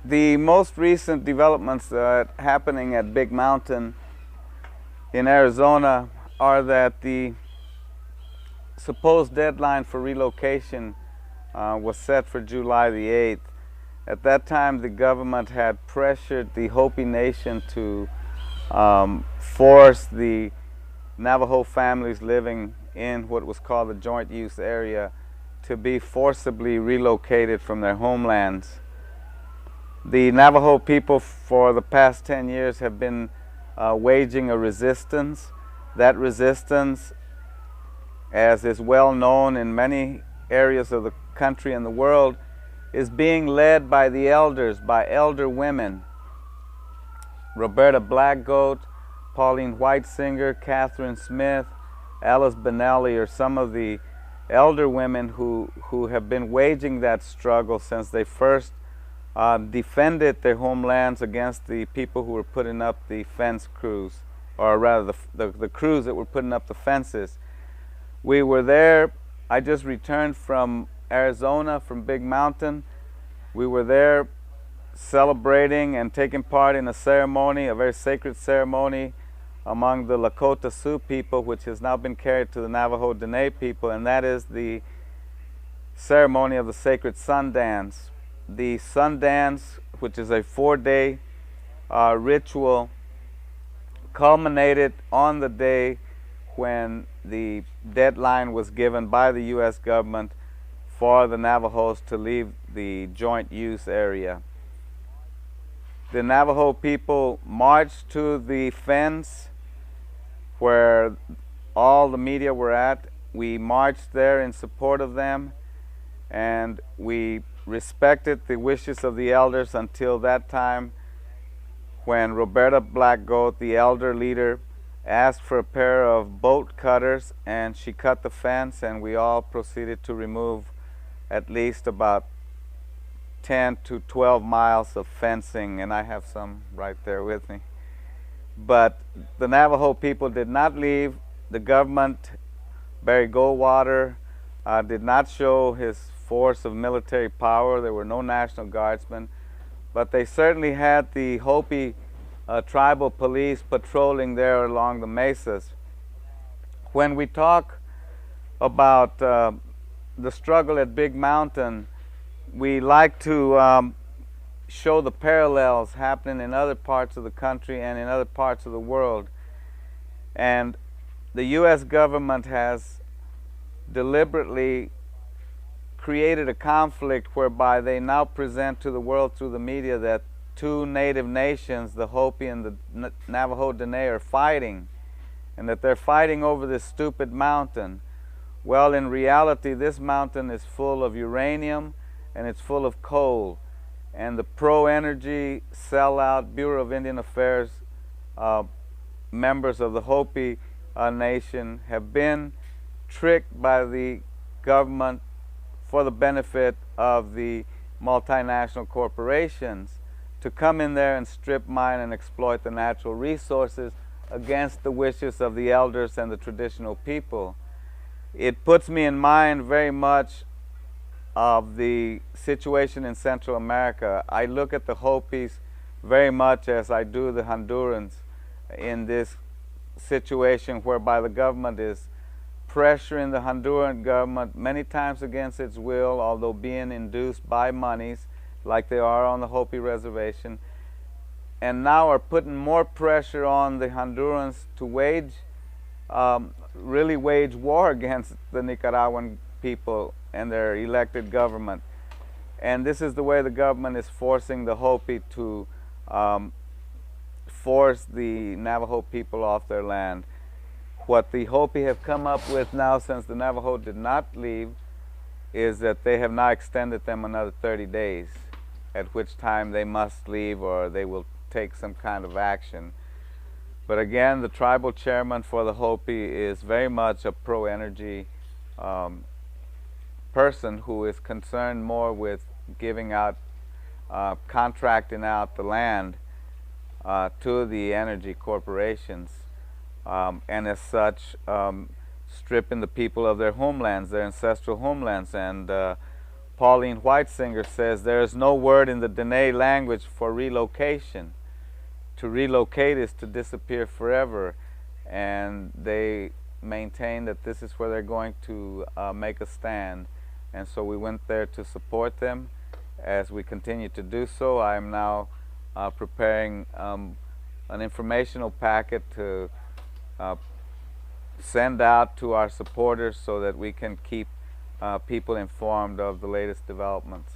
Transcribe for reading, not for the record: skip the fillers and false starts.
The most recent developments happening at Big Mountain in Arizona are that the supposed deadline for relocation was set for July the 8th. At that time, the government had pressured the Hopi Nation to force the Navajo families living in what was called the joint use area to be forcibly relocated from their homelands. The Navajo people for the past 10 years have been waging a resistance. That resistance, as is well known in many areas of the country and the world, is being led by the elders, by elder women. Roberta Blackgoat, Pauline Whitesinger, Catherine Smith, Alice Benelli are some of the elder women who have been waging that struggle since they first defended their homelands against the people who were putting up the fence crews, or rather the crews that were putting up the fences. We were there. I just returned from Arizona, from Big Mountain. We were there celebrating and taking part in a ceremony, a very sacred ceremony among the Lakota Sioux people, which has now been carried to the Navajo Dene people, and that is the ceremony of the sacred sun dance. The sun dance, which is a 4-day ritual, culminated on the day when the deadline was given by the U.S. government for the Navajos to leave the joint use area. The Navajo people marched to the fence where all the media were at. We marched there in support of them, and we respected the wishes of the elders until that time when Roberta Blackgoat, the elder leader, asked for a pair of bolt cutters, and she cut the fence, and we all proceeded to remove at least about 10 to 12 miles of fencing, and I have some right there with me. But the Navajo people did not leave. The government, Barry Goldwater, did not show his force of military power. There were no National Guardsmen, but they certainly had the Hopi tribal police patrolling there along the mesas. When we talk about the struggle at Big Mountain, we like to show the parallels happening in other parts of the country and in other parts of the world. And the U.S. government has deliberately created a conflict whereby they now present to the world through the media that two native nations, the Hopi and the Navajo Dene, are fighting, and that they're fighting over this stupid mountain. Well, in reality, this mountain is full of uranium and it's full of coal, and the pro-energy sellout Bureau of Indian Affairs members of the Hopi nation have been tricked by the government for the benefit of the multinational corporations to come in there and strip mine and exploit the natural resources against the wishes of the elders and the traditional people. It puts me in mind very much of the situation in Central America. I look at the Hopis very much as I do the Hondurans in this situation whereby the government is pressuring the Honduran government many times against its will, although being induced by monies like they are on the Hopi reservation, and now are putting more pressure on the Hondurans to really wage war against the Nicaraguan people and their elected government. And this is the way the government is forcing the Hopi to force the Navajo people off their land. What the Hopi have come up with now, since the Navajo did not leave, is that they have now extended them another 30 days, at which time they must leave or they will take some kind of action. But again, the tribal chairman for the Hopi is very much a pro-energy person who is concerned more with giving out, contracting out the land to the energy corporations, and as such stripping the people of their homelands, their ancestral homelands. And Pauline Whitesinger says, there is no word in the Dene language for relocation. To relocate is to disappear forever. And they maintain that this is where they're going to make a stand. And so we went there to support them. As we continue to do so, I am now preparing an informational packet to send out to our supporters so that we can keep people informed of the latest developments.